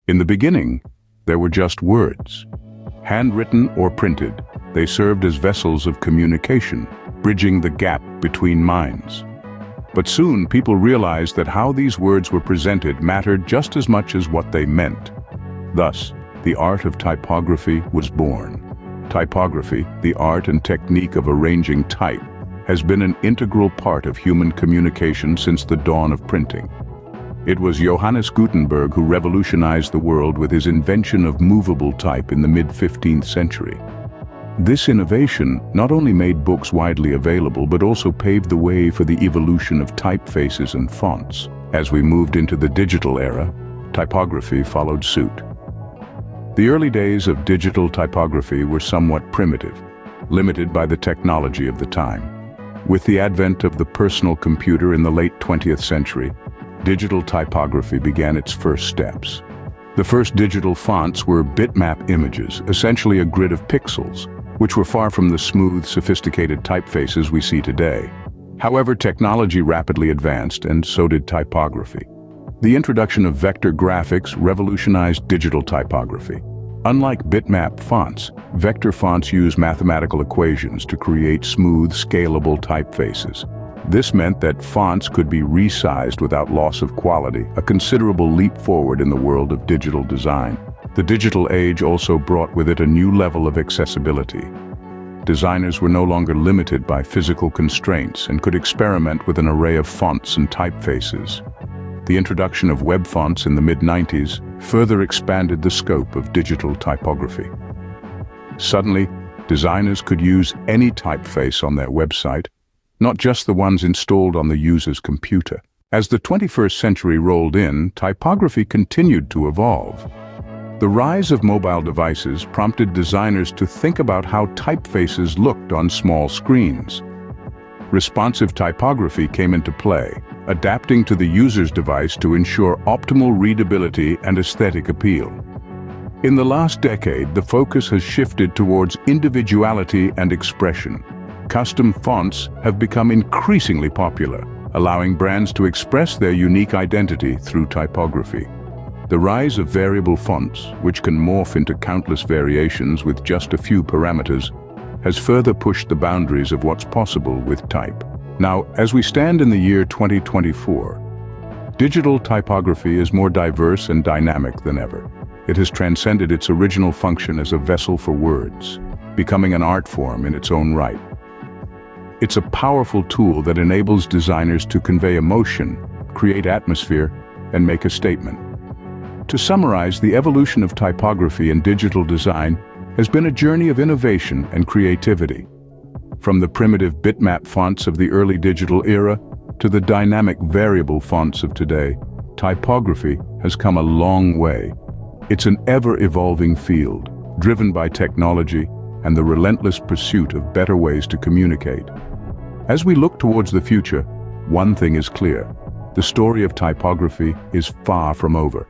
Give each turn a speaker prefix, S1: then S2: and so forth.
S1: In the beginning, there were just words. Handwritten or printed, they served as vessels of communication, bridging the gap between minds. But soon people realized that how these words were presented mattered just as much as what they meant. Thus, the art of typography was born. Typography, the art and technique of arranging type, has been an integral part of human communication since the dawn of printing. It was Johannes Gutenberg who revolutionized the world with his invention of movable type in the mid-15th century. This innovation not only made books widely available but also paved the way for the evolution of typefaces and fonts. As we moved into the digital era, typography followed suit. The early days of digital typography were somewhat primitive, limited by the technology of the time. With the advent of the personal computer in the late 20th century, digital typography began its first steps. The first digital fonts were bitmap images, essentially a grid of pixels, which were far from the smooth, sophisticated typefaces we see today. However, technology rapidly advanced, and so did typography. The introduction of vector graphics revolutionized digital typography. Unlike bitmap fonts, vector fonts use mathematical equations to create smooth, scalable typefaces. This meant that fonts could be resized without loss of quality, a considerable leap forward in the world of digital design. The digital age also brought with it a new level of accessibility. Designers were no longer limited by physical constraints and could experiment with an array of fonts and typefaces. The introduction of web fonts in the mid-90s further expanded the scope of digital typography. Suddenly, designers could use any typeface on their website, not just the ones installed on the user's computer. As the 21st century rolled in, typography continued to evolve. The rise of mobile devices prompted designers to think about how typefaces looked on small screens. Responsive typography came into play, adapting to the user's device to ensure optimal readability and aesthetic appeal. In the last decade, the focus has shifted towards individuality and expression. Custom fonts have become increasingly popular, allowing brands to express their unique identity through typography. The rise of variable fonts, which can morph into countless variations with just a few parameters, has further pushed the boundaries of what's possible with type. Now, as we stand in the year 2024, digital typography is more diverse and dynamic than ever. It has transcended its original function as a vessel for words, becoming an art form in its own right. It's a powerful tool that enables designers to convey emotion, create atmosphere, and make a statement. To summarize, the evolution of typography and digital design has been a journey of innovation and creativity. From the primitive bitmap fonts of the early digital era to the dynamic variable fonts of today, typography has come a long way. It's an ever-evolving field, driven by technology and the relentless pursuit of better ways to communicate. As we look towards the future, one thing is clear: the story of typography is far from over.